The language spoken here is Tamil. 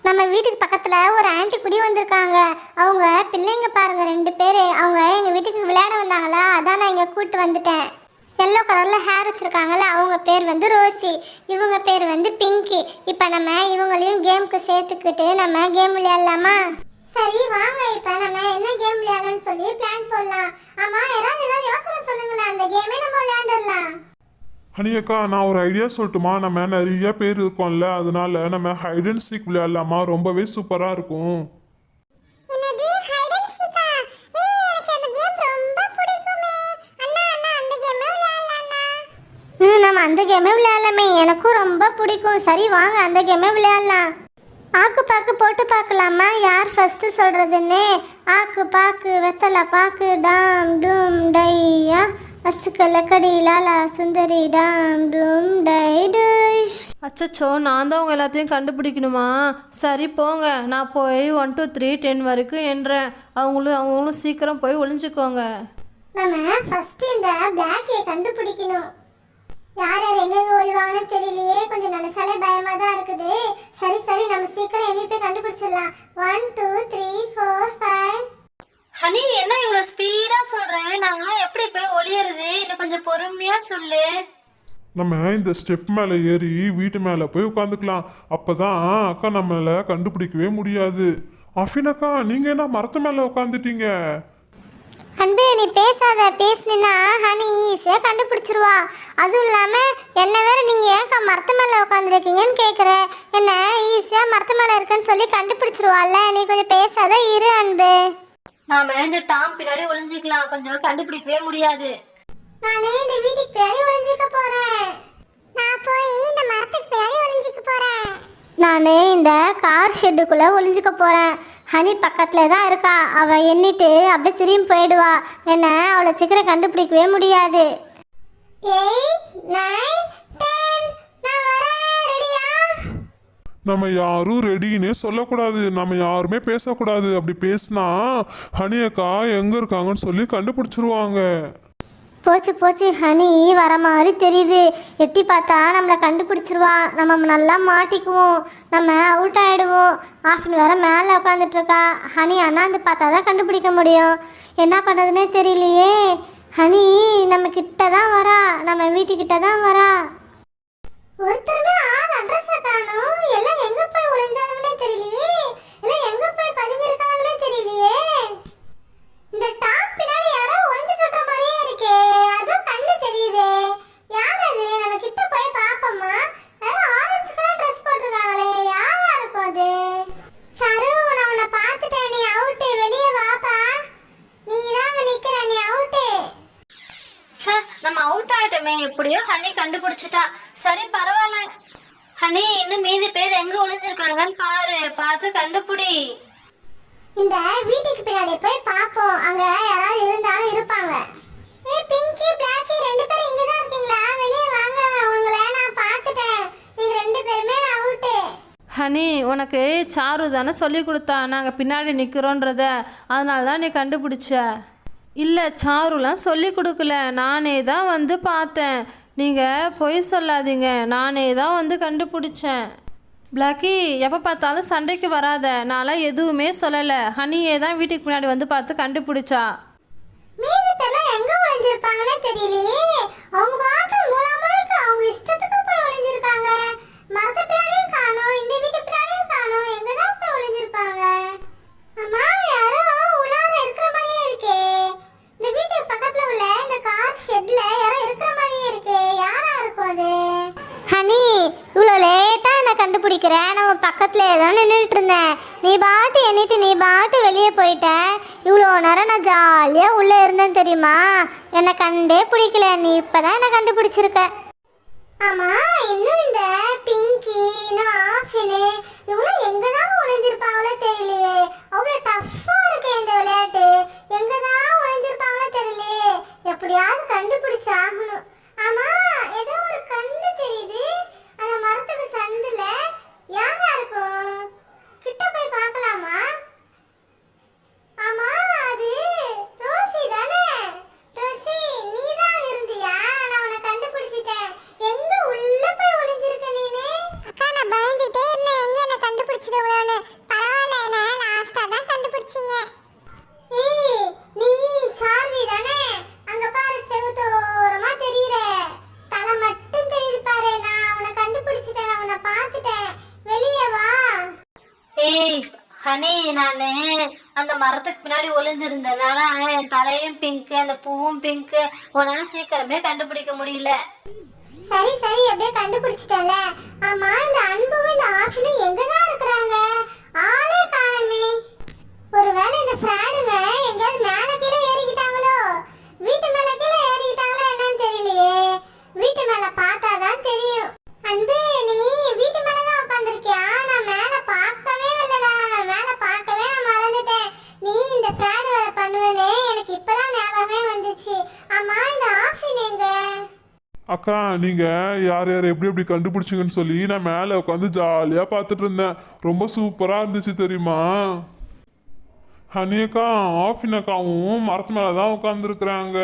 நம்ம வீட்டுக்கு பக்கத்துல ஒரு ஆன்ட்டி குடி வந்திருக்காங்க. அவங்க பிள்ளைங்க பாருங்க 2 பேரு. அவங்க எங்க வீட்டுக்கு விளையாட வந்தாங்களா, அதான் நான் இங்க கூட்டு வந்துட்டேன். எல்லோ கலர்ல ஹேர் வச்சிருக்காங்கல்ல, அவங்க பேர் வந்து ரோசி, இவங்க பேர் வந்து பிங்கி. இப்போ நம்ம இவங்களையும் கேமுக்கு சேர்த்துக்கிட்டு நம்ம கேம் விளையாடலாமா? சரி வாங்க, இப்போ நம்ம என்ன கேம் விளையாடலாம்னு சொல்லி பிளான் போடலாம். ஆமா, ஏதாவது யோசனை சொல்லுங்களேன், அந்த கேமே நம்ம விளையாடலாம். ஹனியக்கா, நான் ஒரு ஐடியா சொல்லட்டுமா? நம்ம நிறைய பேர் இருக்கோம்ல, அதனால நம்ம ஹைட் அண்ட் சீக் விளையாடலாமா? ரொம்பவே சூப்பராக இருக்கும். நம்ம அந்த கேமே விளையாடலாமே, எனக்கும் ரொம்ப பிடிக்கும். சரி வாங்க, அந்த கேமே விளையாடலாம். ஆக்கு பாக்கு போட்டு பார்க்கலாமா, யார் ஃபர்ஸ்ட் சொல்றதுன்னு? ஆக்கு பாக்கு வெத்தலை பாக்கு டாம் டூம் டையா அசுக்கல கடி லாலா சுந்தரி டாம் டூம் டை டுஷ். அச்சச்சோ, நான் தான் உங்கள் எல்லாத்தையும் கண்டுபிடிக்கணுமா? சரி போங்க, நான் போய் 1 2 3 10 வரைக்கும் என்றேன். அவங்களும் சீக்கிரம் போய் ஒளிஞ்சுக்கோங்க. நம்ம ஃபர்ஸ்ட் இந்த பிளாக்கை கண்டுபிடிக்கணும். யார் யார் எங்கெங்க ஒளிவாங்கன்னு தெரியலையே, கொஞ்சம் நினைச்சாலே பயமா தான் இருக்குது. சரி நம்ம சீக்கிரம் எண்ணி போய் கண்டுபிடிச்சிடலாம். 1 2 3 4 5. ஹனி, என்ன இவ்வளோ ஸ்பீடா சொல்றேன்? நான் எப்படி போய் ஒளியறது? இன்னும் கொஞ்சம் பொறுமையா சொல்லு. நம்ம இந்த ஸ்டெப் மேலே ஏறி வீட்டு மேலே போய் உட்காந்துக்கலாம். அப்பதான் அக்கா நம்மளை கண்டுபிடிக்கவே முடியாது. அஃபினக்கா, நீங்கள் என்ன மரத்து மேலே உட்காந்துட்டீங்க? அன்பு, நீ பேசினா ஹனி ஈஸியாக கண்டுபிடிச்சிருவா. அதுவும் இல்லாமல் என்ன வேற நீங்கள் ஏன்க்கா மரத்து மேலே உட்காந்துருக்கீங்கன்னு கேட்குற. என்ன ஈஸியாக மரத்து மேலே இருக்குன்னு சொல்லி கண்டுபிடிச்சிருவாள்ல, நீ கொஞ்சம் பேசாத இரு அன்பு. நாம இந்த டாம் பின்னாடி ஒளிஞ்சிக்கலாம், கொஞ்சம் கண்டுபிடிக்கவே முடியாது. நானே இந்த வீட்டுக்கு பின்னாடி ஒளிஞ்சிக்க போறேன். நான் போய் இந்த மரத்துக்கு பின்னாடி ஒளிஞ்சிக்க போறேன். நானே இந்த கார் ஷெட்டுக்குள்ள ஒளிஞ்சிக்க போறேன். ஹனி பக்கத்துல தான் இருக்கா, அவ எண்ணிட்டு அப்படியே திரும்பி போயிடுவா. என்ன அவளை சீக்கிரம் கண்டுபிடிக்கவே முடியாது. 8 9 10. நான் வரேன், ரெடியா? நம்ம யாரும் ரெடின்னே சொல்லக்கூடாது, நம்ம யாருமே பேசக்கூடாது. அப்படி பேசினா ஹனியக்கா எங்கே இருக்காங்கன்னு சொல்லி கண்டுபிடிச்சிருவாங்க. போச்சு, ஹனி வர மாதிரி தெரியுது. எட்டி பார்த்தா நம்மளை கண்டுபிடிச்சிருவா. நம்ம நல்லா மாட்டிக்குவோம், நம்ம அவுட் ஆகிடுவோம். ஆஃபின் வேற மேலே உட்காந்துட்டு இருக்கா. ஹனி அண்ணாந்து பார்த்தா தான் கண்டுபிடிக்க முடியும். என்ன பண்ணுறதுனே தெரியலையே. ஹனி நம்ம கிட்ட தான் வரா, நம்ம வீட்டுக்கிட்ட தான் வரா. ஒருத்தருமே அட்ரஸ் காணோம். எல்லாம் எங்க போய் ஒளிஞ்சாங்கன்னே தெரியலையே, எல்லாம் எங்க போய் பதுங்கி இருக்காங்கன்னே தெரியலையே. இந்த டாப் பின்னாடி யாரோ ஒளிஞ்சிட்டு இருக்க மாதிரியே இருக்கே, அதுவும் கண்ணு தெரியுதே. யார் அது? நம்ம கிட்ட போய் பாப்போமா? யாரோ ஆரஞ்சு கலர் ட்ரெஸ் போட்டிருக்காங்களே, யாரா இருக்கும் அது? சரு, நான் உன்னை பார்த்துட்டேன், நீ அவுட், வெளியே வாப்பா. நீ தான் நிக்கிற, நீ அவுட். நம்ம அவுட் ஆயிட்டோமே, எப்படியோ ஹனி கண்டுபிடிச்சிட்டா. சரி பரவாயில்ல ஹனி, இன்னும் மீதி பேர் எங்க ஒளிஞ்சிருக்காங்கன்னு பாரு, பார்த்து கண்டுபிடி. இந்த வீட்டுக்கு பின்னாடி போய் பாப்போம், அங்க யாராவது இருந்தாலும் இருப்பாங்க. பிங்கி பிளாக்கி 2 பேரும் இங்க தான் இருக்கீங்களா? வெளியே வாங்க, உங்களை நான் பார்த்துட்டேன். நீங்க 2 பேருமே அவுட். ஹனி, உனக்கு சாரு தானே சொல்லி கொடுத்தா நாங்கள் பின்னாடி நிற்கிறோன்றத, அதனால தான் நீ கண்டுபிடிச்ச. இல்லை, சாருலாம் சொல்லி கொடுக்கல, நானே தான் வந்து பார்த்தேன். நீங்கள் பொய் சொல்லாதீங்க, நானே தான் வந்து கண்டுபிடிச்சேன். பிளாக்கி, எப்போ பார்த்தாலும் சண்டைக்கு வராத, நான்லாம் எதுவுமே சொல்லலை. ஹனியே தான் வீட்டுக்கு முன்னாடி வந்து பார்த்து கண்டுபிடிச்சா. மீதி பேர்லாம் எங்க ஒளிஞ்சிருப்பாங்கன்னே தெரியலையே. அவங்க பாட்டு மூலமா இருக்கு, அவங்க இஷ்டத்துக்கு போய் ஒளிஞ்சிருக்காங்க. மரத்து பின்னாடியும் காணோம், இந்த வீட்டு பின்னாடியும் காணோம். எங்க தான் போய் ஒளிஞ்சிருப்பாங்க? அம்மா, யாரோ உள்ளார இருக்கிற மாதிரியே இருக்கே. இந்த வீட்டுக்கு பக்கத்துல உள்ள இந்த கார் ஷெட்ல யாரோ இருக்கிற மாதிரியே இருக்கு. யாரா இருக்கும் அது? ஹனி, இவ்வளோ லேட்டா என்ன கண்டுபிடிக்கிறேன். நான் பக்கத்துல தான் நின்றுட்டு இருந்தேன். நீ பாட்டு எண்ணிட்டு நீ பாட்டு வெளியே போயிட்ட. இவ்வளோ நேரம் நான் ஜாலியாக உள்ளே இருந்தேன் தெரியுமா? என்னை கண்டே பிடிக்கல, நீ இப்போதான் என்னை கண்டுபிடிச்சிருக்க. ஆமாம், இன்னும் இந்த பிங்கி ஆஃபினு இவ்வளோ எங்கே தான் ஒளிஞ்சிருப்பாங்களோ தெரியலையே. அவ்வளோ டஃப்பாக இருக்கு இந்த விளையாட்டு. எங்கே தான் ஒளிஞ்சிருப்பாங்களோ தெரியலையே. எப்படியாவது கண்டுபிடிச்சாகணும். ஆமாம், ஏதோ ஒரு கண்ணு தெரியுது அந்த மரத்துக்கு சந்தில். யாரா இருக்கும்? கிட்ட போய் பார்க்கலாமா? ஆமா, அது ரோசி தானே? ரோசி, நீ தான் இருந்தியா? நான் உன்னை கண்டுபிடிச்சிட்டேன். எங்க உள்ள போய் ஒளிஞ்சிருக்க நீனு? ஏய் ஹனி, நானு அந்த மரத்துக்கு பின்னாடி ஒளிஞ்சிருந்தனால என் தலையும் பிங்க், அந்த பூவும் பிங்க், உன்னால சீக்கிரமே கண்டுபிடிக்க முடியல. சரி சரி அப்படியே கண்டுபிடிச்சிட்டல. ஆமா இந்த அன்பும் இந்த ஆஃபிலும் எங்கதான் இருக்கிறாங்க? ஆளே காணோமே. ஒருவேளை இந்த ஃப்ராடுங்க எங்கயாவது மேல கீழே ஏறிக்கிட்டாங்களோ? வீட்டு மேல கீழே ஏறிக்கிட்டாங்களா என்னன்னு தெரியலையே. வீட்டு மேல பார்த்தாதான் தெரியும். அன்பு, நீ வீட்டு மேலதான் உட்காந்துருக்கியா? நான் மேல பார்க்கவே இல்லடா. நான் மேல பார்க்கவே நான் மறந்துட்டேன். நீ இந்த ஃப்ராடு வேலை பண்ணுவேன்னு எனக்கு இப்பதான் ஞாபகமே வந்துச்சு. ஆமா இந்த ஆஃபின் எங்க? அக்கா நீங்க யார் யார் எப்படி எப்படி கண்டுபிடிச்சிங்கன்னு சொல்லி நான் மேலே உட்காந்து ஜாலியாக பார்த்துட்டு இருந்தேன். ரொம்ப சூப்பராக இருந்துச்சு தெரியுமா? ஹனி அக்கா ஆஃபின் அக்காவும் மரத்து மேலே தான் உட்காந்துருக்குறாங்க.